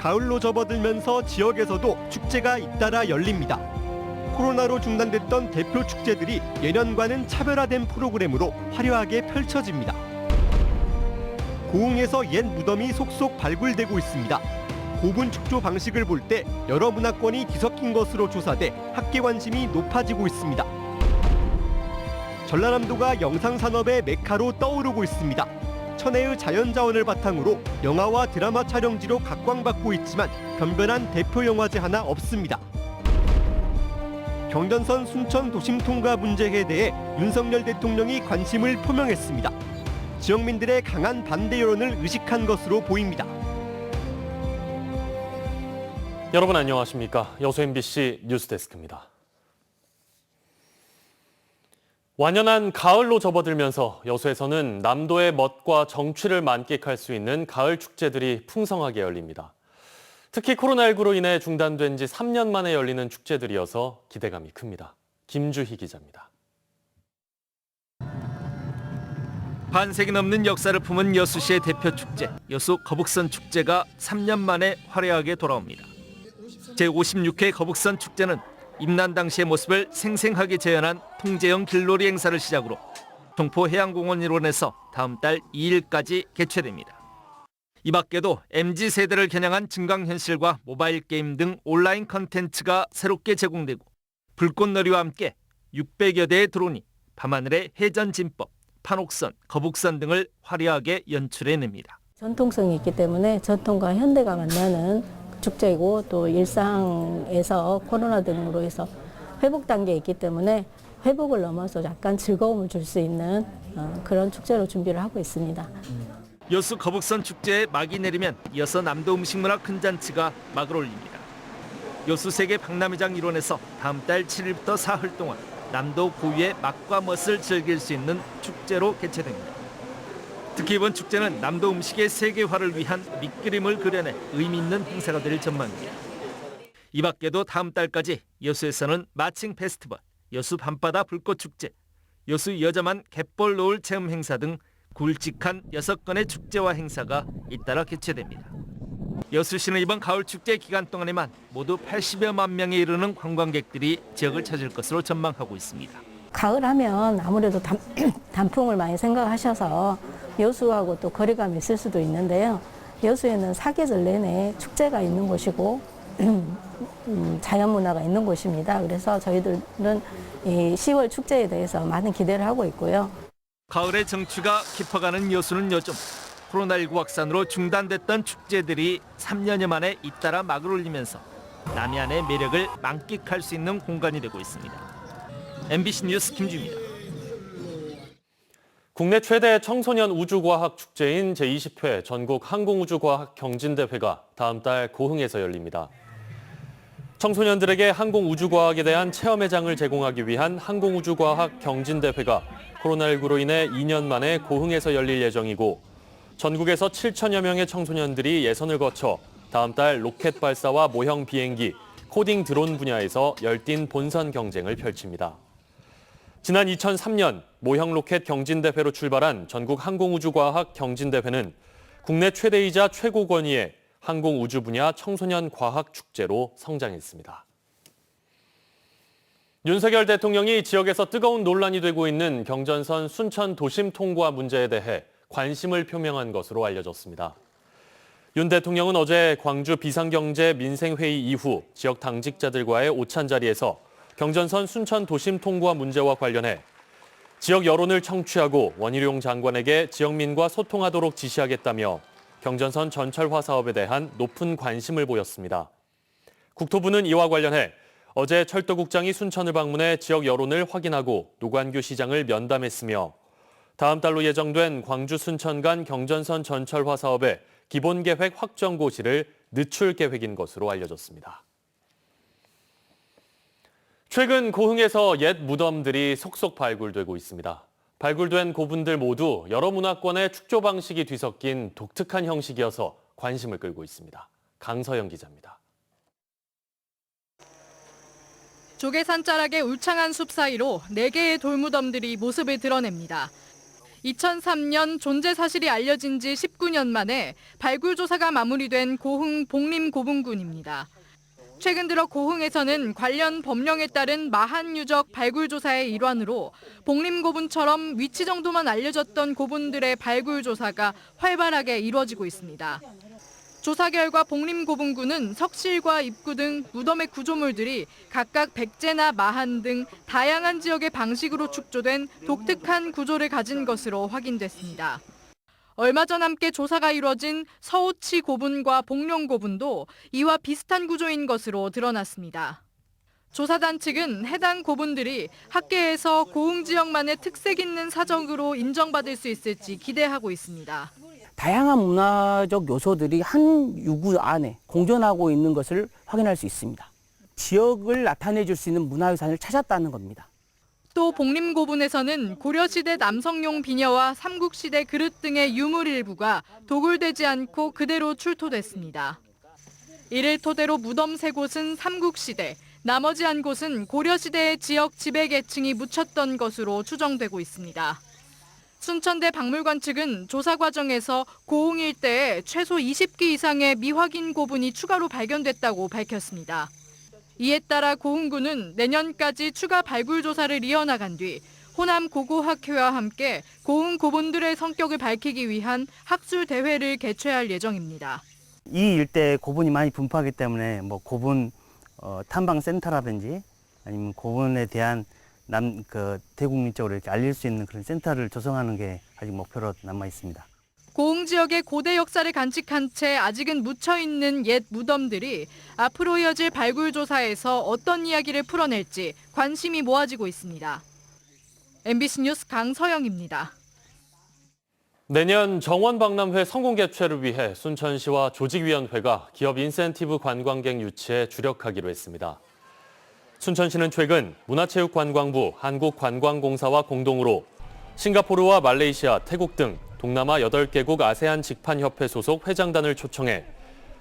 가을로 접어들면서 지역에서도 축제가 잇따라 열립니다. 코로나로 중단됐던 대표 축제들이 예년과는 차별화된 프로그램으로 화려하게 펼쳐집니다. 고흥에서 옛 무덤이 속속 발굴되고 있습니다. 고분 축조 방식을 볼 때 여러 문화권이 뒤섞인 것으로 조사돼 학계 관심이 높아지고 있습니다. 전라남도가 영상산업의 메카로 떠오르고 있습니다. 천혜의 자연자원을 바탕으로 영화와 드라마 촬영지로 각광받고 있지만 변변한 대표 영화제 하나 없습니다. 경전선 순천 도심 통과 문제에 대해 윤석열 대통령이 관심을 표명했습니다. 지역민들의 강한 반대 여론을 의식한 것으로 보입니다. 여러분 안녕하십니까? 여수 MBC 뉴스데스크입니다. 완연한 가을로 접어들면서 여수에서는 남도의 멋과 정취를 만끽할 수 있는 가을 축제들이 풍성하게 열립니다. 특히 코로나19로 인해 중단된 지 3년 만에 열리는 축제들이어서 기대감이 큽니다. 김주희 기자입니다. 반세기 넘는 역사를 품은 여수시의 대표 축제, 여수 거북선 축제가 3년 만에 화려하게 돌아옵니다. 제56회 거북선 축제는 임난 당시의 모습을 생생하게 재현한 통제형 길놀이 행사를 시작으로 동포해양공원 일원에서 다음 달 2일까지 개최됩니다. 이 밖에도 MZ세대를 겨냥한 증강현실과 모바일 게임 등 온라인 컨텐츠가 새롭게 제공되고 불꽃놀이와 함께 600여 대의 드론이 밤하늘의 해전진법, 판옥선, 거북선 등을 화려하게 연출해냅니다. 전통성이 있기 때문에 전통과 현대가 만나는 축제이고 또 일상에서 코로나 등으로 해서 회복 단계에 있기 때문에 회복을 넘어서 약간 즐거움을 줄 수 있는 그런 축제로 준비를 하고 있습니다. 여수 거북선 축제에 막이 내리면 이어서 남도 음식문화 큰 잔치가 막을 올립니다. 여수 세계 박람회장 일원에서 다음 달 7일부터 사흘 동안 남도 고유의 맛과 멋을 즐길 수 있는 축제로 개최됩니다. 특히 이번 축제는 남도 음식의 세계화를 위한 밑그림을 그려내 의미 있는 행사가 될 전망입니다. 이 밖에도 다음 달까지 여수에서는 마칭 페스티벌, 여수 밤바다 불꽃축제, 여수 여자만 갯벌 노을 체험 행사 등 굵직한 6건의 축제와 행사가 잇따라 개최됩니다. 여수시는 이번 가을 축제 기간 동안에만 모두 80여만 명에 이르는 관광객들이 지역을 찾을 것으로 전망하고 있습니다. 가을 하면 아무래도 단풍을 많이 생각하셔서 여수하고 또 거리감이 있을 수도 있는데요. 여수에는 사계절 내내 축제가 있는 곳이고 자연문화가 있는 곳입니다. 그래서 저희들은 이 10월 축제에 대해서 많은 기대를 하고 있고요. 가을의 정취가 깊어가는 여수는 요즘 코로나19 확산으로 중단됐던 축제들이 3년여 만에 잇따라 막을 올리면서 남해안의 매력을 만끽할 수 있는 공간이 되고 있습니다. MBC 뉴스 김주입니다. 국내 최대 청소년 우주과학 축제인 제20회 전국 항공우주과학 경진대회가 다음 달 고흥에서 열립니다. 청소년들에게 항공우주과학에 대한 체험회장을 제공하기 위한 항공우주과학 경진대회가 코로나19로 인해 2년 만에 고흥에서 열릴 예정이고 전국에서 7천여 명의 청소년들이 예선을 거쳐 다음 달 로켓 발사와 모형 비행기, 코딩 드론 분야에서 열띤 본선 경쟁을 펼칩니다. 지난 2003년 모형 로켓 경진대회로 출발한 전국 항공우주과학 경진대회는 국내 최대이자 최고 권위의 항공우주 분야 청소년 과학 축제로 성장했습니다. 윤석열 대통령이 지역에서 뜨거운 논란이 되고 있는 경전선 순천 도심 통과 문제에 대해 관심을 표명한 것으로 알려졌습니다. 윤 대통령은 어제 광주 비상경제 민생회의 이후 지역 당직자들과의 오찬 자리에서 경전선 순천 도심 통과 문제와 관련해 지역 여론을 청취하고 원희룡 장관에게 지역민과 소통하도록 지시하겠다며 경전선 전철화 사업에 대한 높은 관심을 보였습니다. 국토부는 이와 관련해 어제 철도국장이 순천을 방문해 지역 여론을 확인하고 노관규 시장을 면담했으며 다음 달로 예정된 광주 순천 간 경전선 전철화 사업의 기본계획 확정 고시를 늦출 계획인 것으로 알려졌습니다. 최근 고흥에서 옛 무덤들이 속속 발굴되고 있습니다. 발굴된 고분들 모두 여러 문화권의 축조 방식이 뒤섞인 독특한 형식이어서 관심을 끌고 있습니다. 강서영 기자입니다. 조개산 자락의 울창한 숲 사이로 4개의 돌무덤들이 모습을 드러냅니다. 2003년 존재 사실이 알려진 지 19년 만에 발굴 조사가 마무리된 고흥 복림고분군입니다. 최근 들어 고흥에서는 관련 법령에 따른 마한 유적 발굴 조사의 일환으로 복림고분처럼 위치 정도만 알려졌던 고분들의 발굴 조사가 활발하게 이루어지고 있습니다. 조사 결과 복림고분군은 석실과 입구 등 무덤의 구조물들이 각각 백제나 마한 등 다양한 지역의 방식으로 축조된 독특한 구조를 가진 것으로 확인됐습니다. 얼마 전 함께 조사가 이루어진 서오치 고분과 복룡 고분도 이와 비슷한 구조인 것으로 드러났습니다. 조사단 측은 해당 고분들이 학계에서 고흥 지역만의 특색 있는 사적으로 인정받을 수 있을지 기대하고 있습니다. 다양한 문화적 요소들이 한 유구 안에 공존하고 있는 것을 확인할 수 있습니다. 지역을 나타내 줄 수 있는 문화유산을 찾았다는 겁니다. 또 복림고분에서는 고려시대 남성용 비녀와 삼국시대 그릇 등의 유물 일부가 도굴되지 않고 그대로 출토됐습니다. 이를 토대로 무덤 3곳은 삼국시대, 나머지 한 곳은 고려시대의 지역 지배계층이 묻혔던 것으로 추정되고 있습니다. 순천대 박물관 측은 조사 과정에서 고흥 일대에 최소 20기 이상의 미확인 고분이 추가로 발견됐다고 밝혔습니다. 이에 따라 고흥군은 내년까지 추가 발굴 조사를 이어나간 뒤 호남 고고학회와 함께 고흥 고분들의 성격을 밝히기 위한 학술 대회를 개최할 예정입니다. 이 일대에 고분이 많이 분포하기 때문에 고분 탐방 센터라든지 아니면 고분에 대한 대국민적으로 이렇게 알릴 수 있는 그런 센터를 조성하는 게 아직 목표로 남아 있습니다. 고흥 지역의 고대 역사를 간직한 채 아직은 묻혀있는 옛 무덤들이 앞으로 이어질 발굴 조사에서 어떤 이야기를 풀어낼지 관심이 모아지고 있습니다. MBC 뉴스 강서영입니다. 내년 정원박람회 성공 개최를 위해 순천시와 조직위원회가 기업 인센티브 관광객 유치에 주력하기로 했습니다. 순천시는 최근 문화체육관광부, 한국관광공사와 공동으로 싱가포르와 말레이시아, 태국 등 동남아 8개국 아세안 직판협회 소속 회장단을 초청해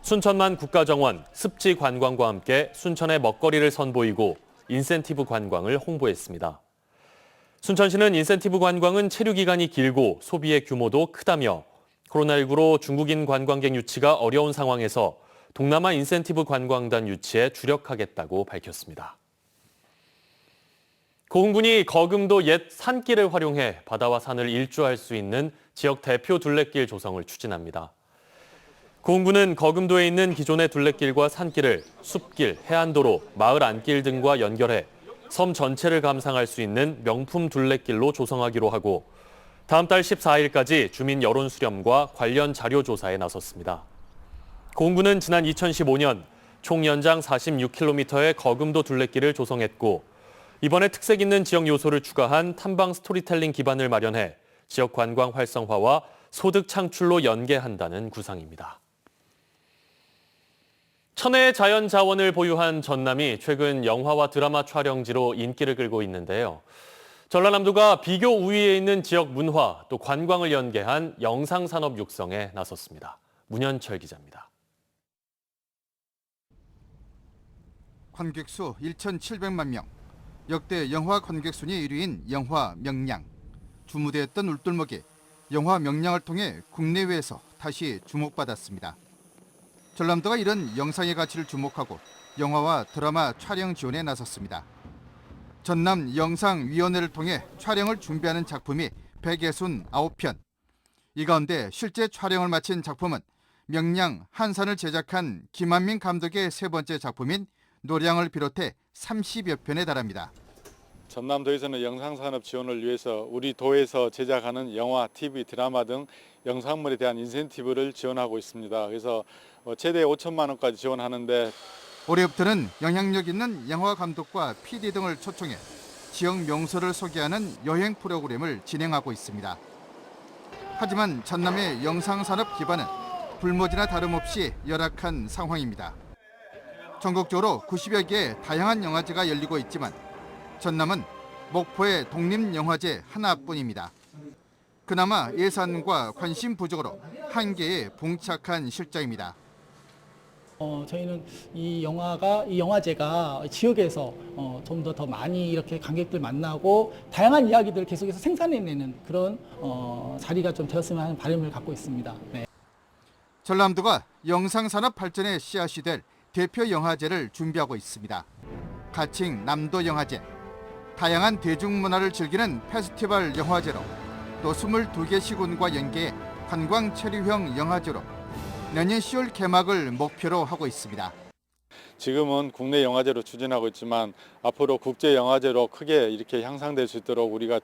순천만 국가정원, 습지관광과 함께 순천의 먹거리를 선보이고 인센티브 관광을 홍보했습니다. 순천시는 인센티브 관광은 체류 기간이 길고 소비의 규모도 크다며 코로나19로 중국인 관광객 유치가 어려운 상황에서 동남아 인센티브 관광단 유치에 주력하겠다고 밝혔습니다. 고흥군이 거금도 옛 산길을 활용해 바다와 산을 일주할 수 있는 지역 대표 둘레길 조성을 추진합니다. 고흥군은 거금도에 있는 기존의 둘레길과 산길을 숲길, 해안도로, 마을 안길 등과 연결해 섬 전체를 감상할 수 있는 명품 둘레길로 조성하기로 하고 다음 달 14일까지 주민 여론 수렴과 관련 자료 조사에 나섰습니다. 고흥군은 지난 2015년 총 연장 46km의 거금도 둘레길을 조성했고 이번에 특색 있는 지역 요소를 추가한 탐방 스토리텔링 기반을 마련해 지역 관광 활성화와 소득 창출로 연계한다는 구상입니다. 천혜의 자연 자원을 보유한 전남이 최근 영화와 드라마 촬영지로 인기를 끌고 있는데요. 전라남도가 비교 우위에 있는 지역 문화 또 관광을 연계한 영상산업 육성에 나섰습니다. 문현철 기자입니다. 관객수 1,700만 명. 역대 영화 관객 순위 1위인 영화 명량. 주무대했던 울돌먹이 영화 명량을 통해 국내외에서 다시 주목받았습니다. 전남도가 이런 영상의 가치를 주목하고 영화와 드라마 촬영 지원에 나섰습니다. 전남 영상위원회를 통해 촬영을 준비하는 작품이 169편. 이 가운데 실제 촬영을 마친 작품은 명량 한산을 제작한 김한민 감독의 세 번째 작품인 노량을 비롯해 30여 편에 달합니다. 전남도에서는 영상산업 지원을 위해서 우리 도에서 제작하는 영화, TV, 드라마 등 영상물에 대한 인센티브를 지원하고 있습니다. 그래서 최대 5천만 원까지 지원하는데 올해부터는 영향력 있는 영화 감독과 PD 등을 초청해 지역 명소를 소개하는 여행 프로그램을 진행하고 있습니다. 하지만 전남의 영상산업 기반은 불모지나 다름없이 열악한 상황입니다. 전국적으로 90여 개의 다양한 영화제가 열리고 있지만 전남은 목포의 독립영화제 하나뿐입니다. 그나마 예산과 관심 부족으로 한계에 봉착한 실정입니다. 저희는 이 영화제가 지역에서 좀 더 많이 이렇게 관객들 만나고 다양한 이야기들을 계속해서 생산해내는 그런 자리가 좀 되었으면 하는 바람을 갖고 있습니다. 네. 전남도가 영상산업 발전의 씨앗이 될 대표 영화제를 준비하고 있습니다. 가칭 남도 영화제, 다양한 대중문화를 즐기는 페스티벌 영화제로 또 22개 시군과 연계해 관광 체류형 영화제로 내년 10월 개막을 목표로 하고 있습니다. 지금은 국내 영화제로 추진하고 있지만 앞으로 국제 영화제로 크게 이렇게 향상될 수 있도록 우리가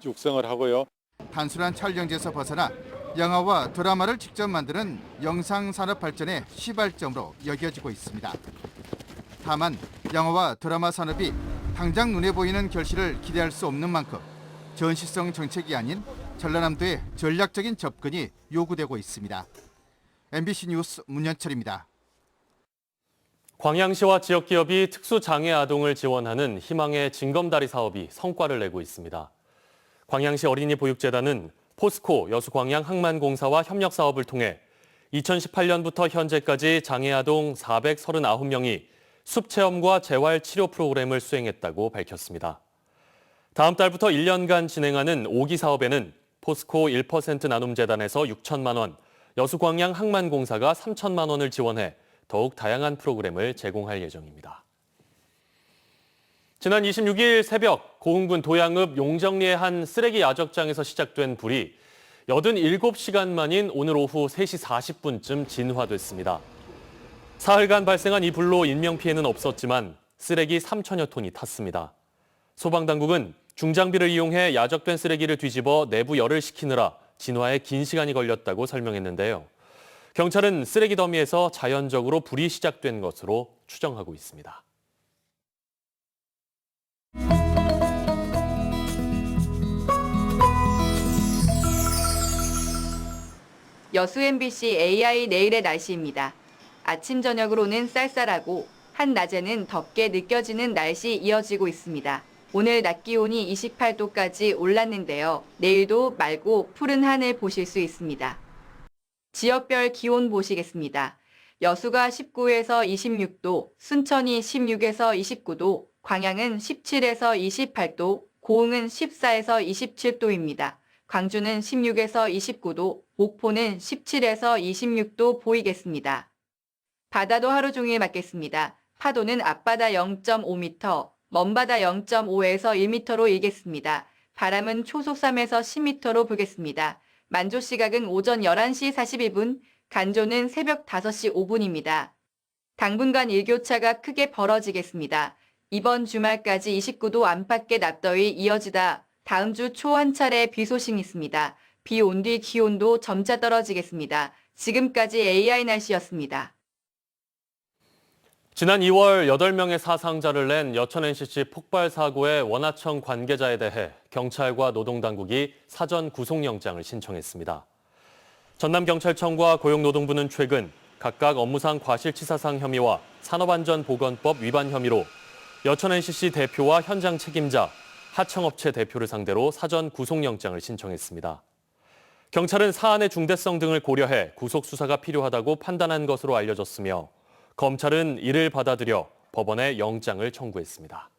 육성을 하고요. 단순한 촬영지에서 벗어나 영화와 드라마를 직접 만드는 영상산업 발전의 시발점으로 여겨지고 있습니다. 다만 영화와 드라마 산업이 당장 눈에 보이는 결실을 기대할 수 없는 만큼 전시성 정책이 아닌 전라남도의 전략적인 접근이 요구되고 있습니다. MBC 뉴스 문현철입니다. 광양시와 지역기업이 특수장애 아동을 지원하는 희망의 징검다리 사업이 성과를 내고 있습니다. 광양시 어린이보육재단은 포스코 여수광양 항만공사와 협력 사업을 통해 2018년부터 현재까지 장애 아동 439명이 숲체험과 재활치료 프로그램을 수행했다고 밝혔습니다. 다음 달부터 1년간 진행하는 5기 사업에는 포스코 1% 나눔재단에서 6천만 원, 여수광양 항만공사가 3천만 원을 지원해 더욱 다양한 프로그램을 제공할 예정입니다. 지난 26일 새벽 고흥군 도양읍 용정리의 한 쓰레기 야적장에서 시작된 불이 87시간 만인 오늘 오후 3시 40분쯤 진화됐습니다. 사흘간 발생한 이 불로 인명피해는 없었지만 쓰레기 3천여 톤이 탔습니다. 소방당국은 중장비를 이용해 야적된 쓰레기를 뒤집어 내부 열을 식히느라 진화에 긴 시간이 걸렸다고 설명했는데요. 경찰은 쓰레기 더미에서 자연적으로 불이 시작된 것으로 추정하고 있습니다. 여수 MBC AI 내일의 날씨입니다. 아침 저녁으로는 쌀쌀하고 한낮에는 덥게 느껴지는 날씨 이어지고 있습니다. 오늘 낮 기온이 28도까지 올랐는데요. 내일도 맑고 푸른 하늘 보실 수 있습니다. 지역별 기온 보시겠습니다. 여수가 19에서 26도, 순천이 16에서 29도, 광양은 17에서 28도, 고흥은 14에서 27도입니다. 광주는 16에서 29도, 목포는 17에서 26도 보이겠습니다. 바다도 하루 종일 맑겠습니다. 파도는 앞바다 0.5m, 먼바다 0.5에서 1m로 일겠습니다. 바람은 초속 3에서 10m로 불겠습니다. 만조 시각은 오전 11시 41분, 간조는 새벽 5시 5분입니다. 당분간 일교차가 크게 벌어지겠습니다. 이번 주말까지 29도 안팎의 낮더위 이어지다 다음 주 초 한 차례 비 소식이 있습니다. 비 온 뒤 기온도 점차 떨어지겠습니다. 지금까지 AI 날씨였습니다. 지난 2월 8명의 사상자를 낸 여천 NCC 폭발 사고의 원하청 관계자에 대해 경찰과 노동당국이 사전 구속영장을 신청했습니다. 전남경찰청과 고용노동부는 최근 각각 업무상 과실치사상 혐의와 산업안전보건법 위반 혐의로 여천 NCC 대표와 현장 책임자, 하청업체 대표를 상대로 사전 구속영장을 신청했습니다. 경찰은 사안의 중대성 등을 고려해 구속수사가 필요하다고 판단한 것으로 알려졌으며 검찰은 이를 받아들여 법원에 영장을 청구했습니다.